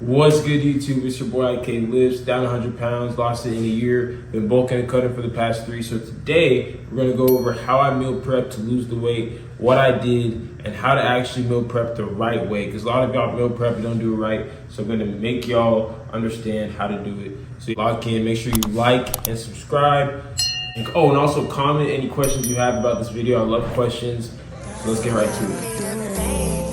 What's good, YouTube? It's your boy IK Lives, down 100 pounds, lost it in a year, been bulking and cutting for the past 3. So today we're gonna go over how I meal prep to lose the weight, what I did, and how to actually meal prep the right way. Because a lot of y'all meal prep and don't do it right. So I'm gonna make y'all understand how to do it. So lock in, make sure you like and subscribe. And also comment any questions you have about this video. I love questions. So let's get right to it.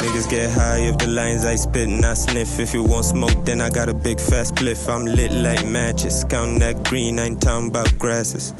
Niggas get high if the lines I spit and I sniff. If you want smoke, then I got a big fast spliff. I'm lit like matches, counting that green, I ain't talking about grasses.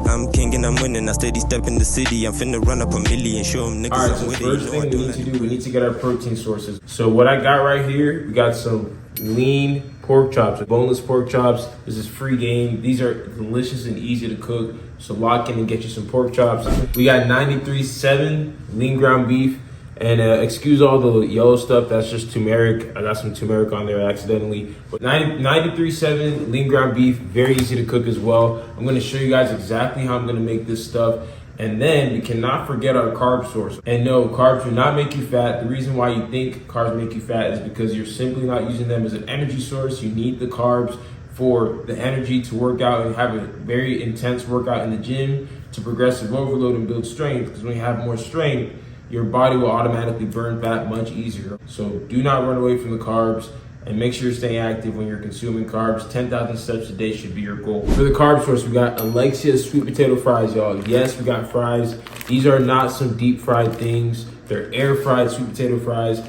I'm king and I'm winning, I steady step in the city. I'm finna run up a million, show them niggas. Alright, so first thing we need to do, we need to get our protein sources. So what I got right here, we got some lean pork chops, boneless pork chops. This is free game. These are delicious and easy to cook. So lock in and get you some pork chops. We got 93.7 lean ground beef. And excuse all the yellow stuff, that's just turmeric. I got some turmeric on there accidentally. But 93.7 lean ground beef, very easy to cook as well. I'm gonna show you guys exactly how I'm gonna make this stuff. And then we cannot forget our carb source. And no, carbs do not make you fat. The reason why you think carbs make you fat is because you're simply not using them as an energy source. You need the carbs for the energy to work out and have a very intense workout in the gym to progressive overload and build strength. Because when you have more strength, your body will automatically burn fat much easier. So do not run away from the carbs and make sure you're staying active when you're consuming carbs. 10,000 steps a day should be your goal. For the carb source, we got Alexia's sweet potato fries, y'all. Yes, we got fries. These are not some deep fried things. They're air fried sweet potato fries.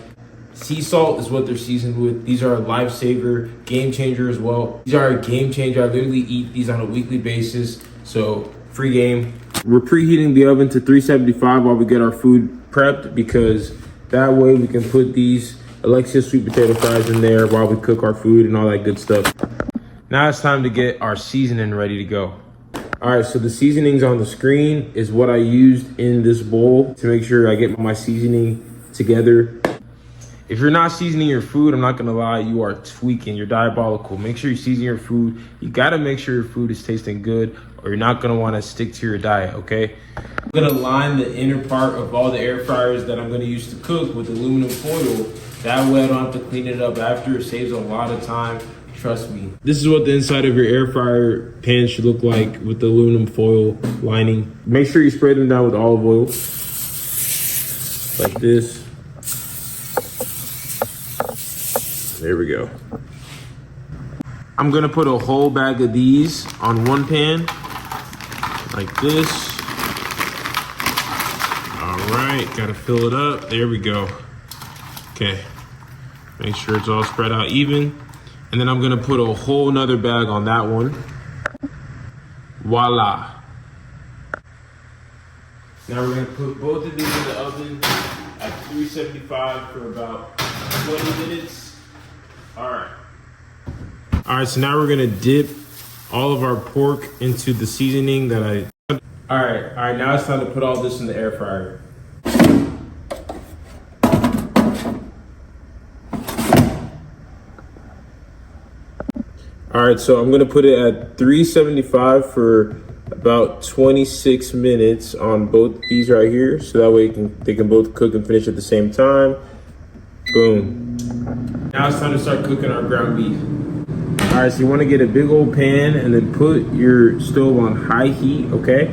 Sea salt is what they're seasoned with. These are a lifesaver, game changer as well. These are a game changer. I literally eat these on a weekly basis. So free game. We're preheating the oven to 375 while we get our food prepped, because that way we can put these Alexia's sweet potato fries in there while we cook our food and all that good stuff. Now it's time to get our seasoning ready to go. All right, so the seasonings on the screen is what I used in this bowl to make sure I get my seasoning together. If you're not seasoning your food, I'm not gonna lie, you are tweaking, you're diabolical. Make sure you season your food. You gotta make sure your food is tasting good, or you're not gonna wanna stick to your diet, okay? I'm gonna line the inner part of all the air fryers that I'm gonna use to cook with aluminum foil. That way I don't have to clean it up after. It saves a lot of time, trust me. This is what the inside of your air fryer pan should look like with the aluminum foil lining. Make sure you spray them down with olive oil, like this. There we go. I'm gonna put a whole bag of these on one pan, like this. All right, gotta fill it up. There we go. Okay, make sure it's all spread out even. And then I'm gonna put a whole nother bag on that one. Voila. Now we're gonna put both of these in the oven at 375 for about 20 minutes. All right, so now we're gonna dip all of our pork into the seasoning that All right, now it's time to put all this in the air fryer. All right, so I'm gonna put it at 375 for about 26 minutes on both these right here. So that way they can both cook and finish at the same time. Boom. Now it's time to start cooking our ground beef. All right, so you wanna get a big old pan and then put your stove on high heat, okay?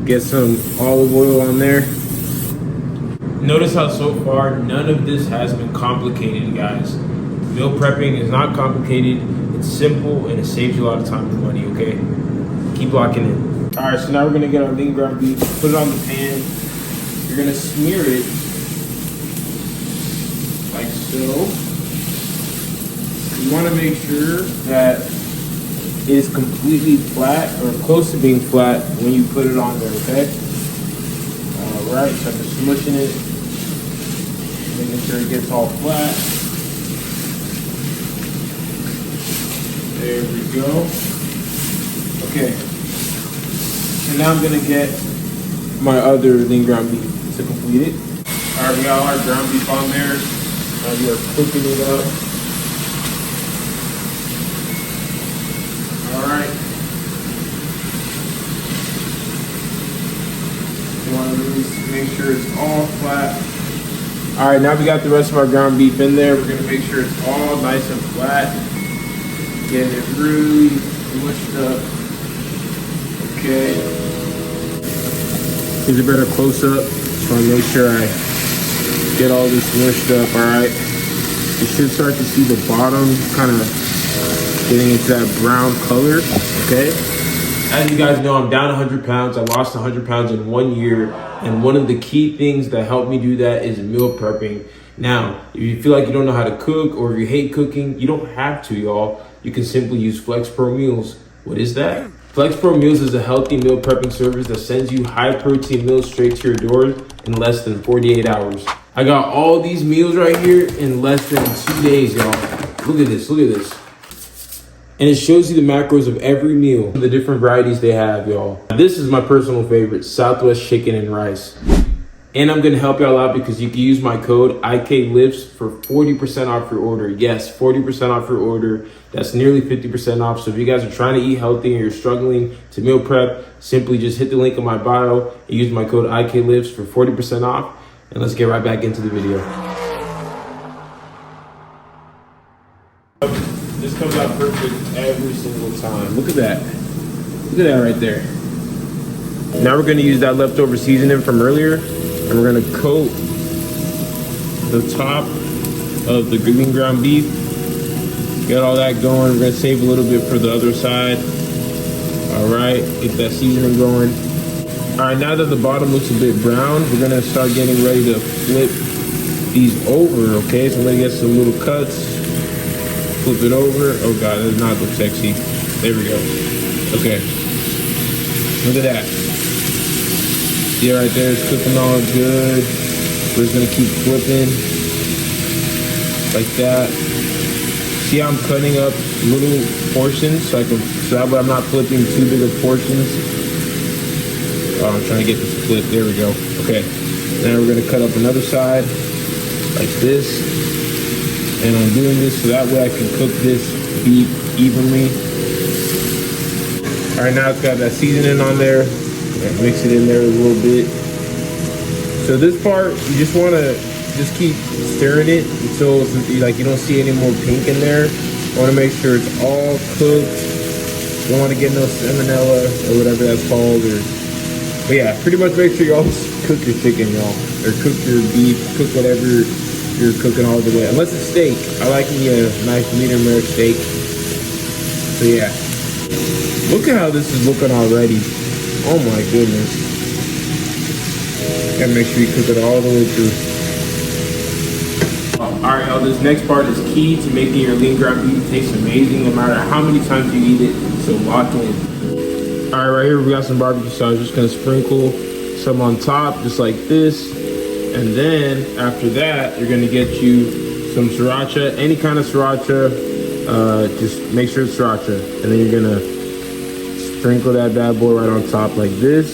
Get some olive oil on there. Notice how so far, none of this has been complicated, guys. Meal prepping is not complicated. It's simple and it saves you a lot of time and money, okay? Keep locking in. All right, so now we're gonna get our lean ground beef, put it on the pan. You're gonna smear it like so. You want to make sure that it is completely flat or close to being flat when you put it on there, okay? All right, so I'm just smushing it, making sure it gets all flat. There we go. Okay, and now I'm gonna get my other lean ground beef to complete it. All right, we got our ground beef on there. Now we are cooking it up. All right. You want to really make sure it's all flat. All All right, now we got the rest of our ground beef in there. We're gonna make sure it's all nice and flat. Get it really mushed up. Okay. Here's a better close up. Just wanna make sure I get all this mushed up, all right? You should start to see the bottom kind of getting into that brown color, okay? As you guys know, I'm down 100 pounds. I lost 100 pounds in 1 year. And one of the key things that helped me do that is meal prepping. Now, if you feel like you don't know how to cook or if you hate cooking, you don't have to, y'all. You can simply use Flex Pro Meals. What is that? Flex Pro Meals is a healthy meal prepping service that sends you high protein meals straight to your door in less than 48 hours. I got all these meals right here in less than 2 days, y'all. Look at this, look at this. And it shows you the macros of every meal, the different varieties they have, y'all. This is my personal favorite, Southwest chicken and rice. And I'm gonna help y'all out because you can use my code IKLIFTS for 40% off your order. Yes, 40% off your order. That's nearly 50% off. So if you guys are trying to eat healthy and you're struggling to meal prep, simply just hit the link in my bio and use my code IKLIFTS for 40% off. And let's get right back into the video. This comes out perfect every single time. Look at that. Look at that right there. Now we're gonna use that leftover seasoning from earlier and we're gonna coat the top of the green ground beef. Get all that going. We're gonna save a little bit for the other side. All right, get that seasoning going. All right, now that the bottom looks a bit brown, we're gonna start getting ready to flip these over, okay? So I'm gonna get some little cuts, flip it over. Oh God, that does not look sexy. There we go. Okay, look at that. See right there, it's cooking all good. We're just gonna keep flipping like that. See how I'm cutting up little portions so that way I'm not flipping too big of portions. Oh, I'm trying to get this to flip. There we go. Okay. Now we're gonna cut up another side like this. And I'm doing this so that way I can cook this beef evenly. All right, now it's got that seasoning on there. Mix it in there a little bit. So this part, you just wanna just keep stirring it until like you don't see any more pink in there. You wanna make sure it's all cooked. You don't wanna get no salmonella or whatever that's called. But yeah, pretty much make sure you always cook your chicken, y'all. Or cook your beef, cook whatever you're cooking all the way. Unless it's steak. I like me a nice medium rare steak. So yeah. Look at how this is looking already. Oh my goodness. Gotta make sure you cook it all the way through. All right, y'all, this next part is key to making your lean ground beef taste amazing no matter how many times you eat it, so lock in. All right, right here we got some barbecue sauce. Just gonna sprinkle some on top, just like this. And then after that, you're gonna get you some sriracha, any kind of sriracha, just make sure it's sriracha. And then you're gonna sprinkle that bad boy right on top like this.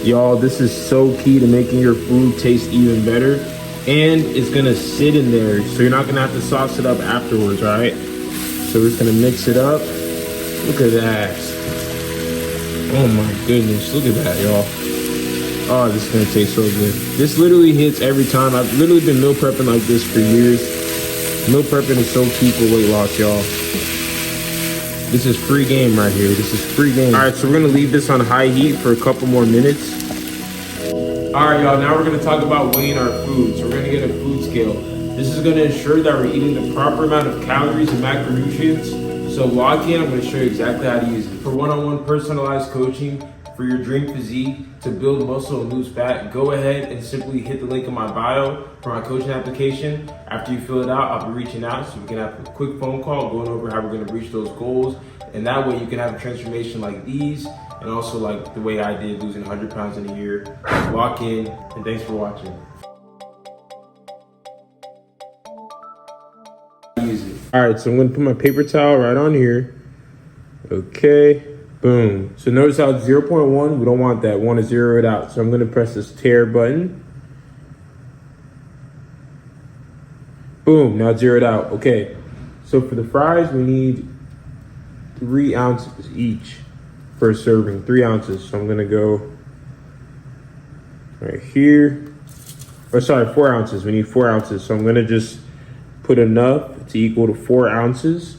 Y'all, this is so key to making your food taste even better. And it's gonna sit in there, so you're not gonna have to sauce it up afterwards, all right? So we're just gonna mix it up. Look at that. Oh my goodness, look at that, y'all. Oh, this is gonna taste so good. This literally hits every time. I've literally been meal prepping like this for years. Meal prepping is so key for weight loss, y'all. This is free game right here. This is free game. All right, so we're gonna leave this on high heat for a couple more minutes. All right, y'all, now we're gonna talk about weighing our food. So we're gonna get a food scale. This is gonna ensure that we're eating the proper amount of calories and macronutrients. So lock in, I'm gonna show you exactly how to use it. For one-on-one personalized coaching for your dream physique to build muscle and lose fat, go ahead and simply hit the link in my bio for my coaching application. After you fill it out, I'll be reaching out so we can have a quick phone call going over how we're gonna reach those goals. And that way you can have a transformation like these and also like the way I did, losing 100 pounds in a year. Lock in, and thanks for watching. All right, so I'm gonna put my paper towel right on here. Okay, boom. So notice how it's 0.1, we don't want that, we wanna zero it out. So I'm gonna press this tear button. Boom, now it's zeroed out. Okay, so for the fries, we need 3 ounces each for a serving, 3 ounces. So I'm gonna go right here. or sorry, 4 ounces. We need 4 ounces. So I'm gonna just put enough to equal to 4 ounces.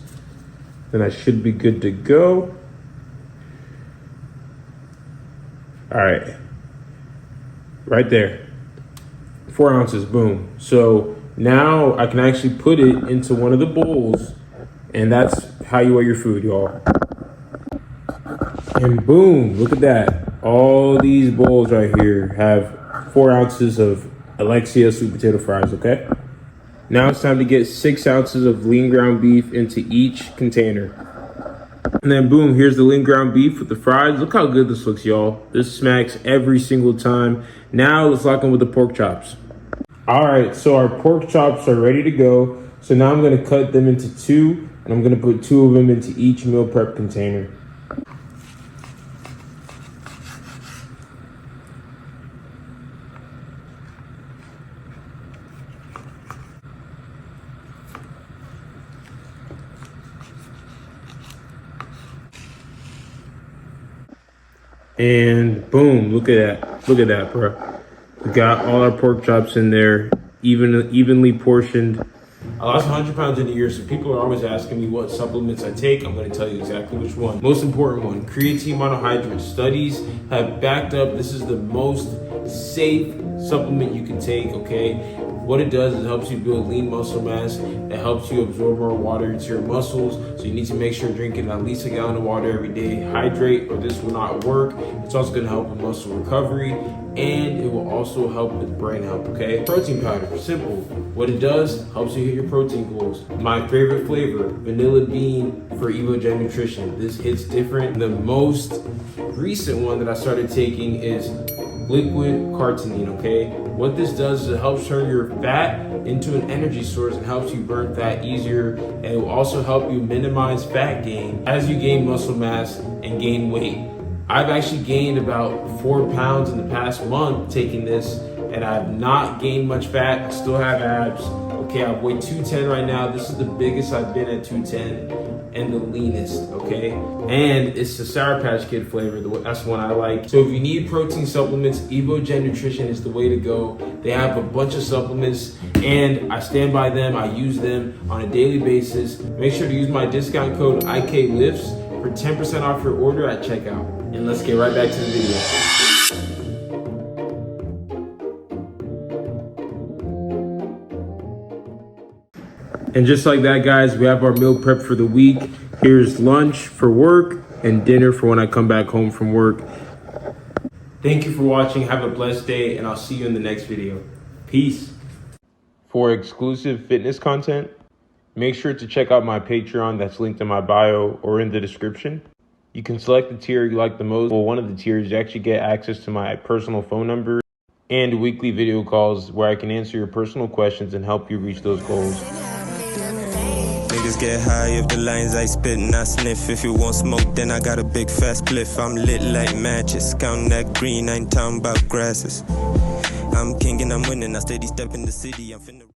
Then I should be good to go. All right, right there, 4 ounces, boom. So now I can actually put it into one of the bowls, and that's how you weigh your food, y'all. And boom, look at that. All these bowls right here have 4 ounces of Alexia sweet potato fries, okay? Now it's time to get 6 ounces of lean ground beef into each container. And then boom, here's the lean ground beef with the fries. Look how good this looks, y'all. This smacks every single time. Now let's lock in with the pork chops. All right, so our pork chops are ready to go. So now I'm gonna cut them into 2, and I'm gonna put 2 of them into each meal prep container. And boom, look at that. Look at that, bro. We got all our pork chops in there, evenly portioned. I lost 100 pounds in a year, so people are always asking me what supplements I take. I'm going to tell you exactly which one. Most important one, creatine monohydrate. Studies have backed up this is the most safe supplement you can take, okay? What it does is it helps you build lean muscle mass. It helps you absorb more water into your muscles. So you need to make sure you're drinking at least a gallon of water every day. Hydrate or this will not work. It's also going to help with muscle recovery, and it will also help with brain health, okay? Protein powder, simple. What it does, helps you hit your protein goals. My favorite flavor, vanilla bean for Evogen Nutrition. This hits different. The most recent one that I started taking is liquid carnitine, okay? What this does is it helps turn your fat into an energy source and helps you burn fat easier, and it will also help you minimize fat gain as you gain muscle mass and gain weight. I've actually gained about 4 pounds in the past month taking this, and I've not gained much fat. I still have abs. Okay, I weigh 210 right now. This is the biggest I've been at 210 and the leanest, okay? And it's the Sour Patch Kid flavor. That's the one I like. So if you need protein supplements, Evogen Nutrition is the way to go. They have a bunch of supplements, and I stand by them. I use them on a daily basis. Make sure to use my discount code IKLIFTS for 10% off your order at checkout. And let's get right back to the video. And just like that, guys, we have our meal prep for the week. Here's lunch for work and dinner for when I come back home from work. Thank you for watching. Have a blessed day, and I'll see you in the next video. Peace. For exclusive fitness content, make sure to check out my Patreon that's linked in my bio or in the description. You can select the tier you like the most. Well, one of the tiers, you actually get access to my personal phone number and weekly video calls where I can answer your personal questions and help you reach those goals. Niggas get high if the lines I spit and I sniff. If you want smoke, then I got a big fast spliff. I'm lit like matches, counting that green, I ain't talking about grasses. I'm king and I'm winning, I steady step in the city, I'm finna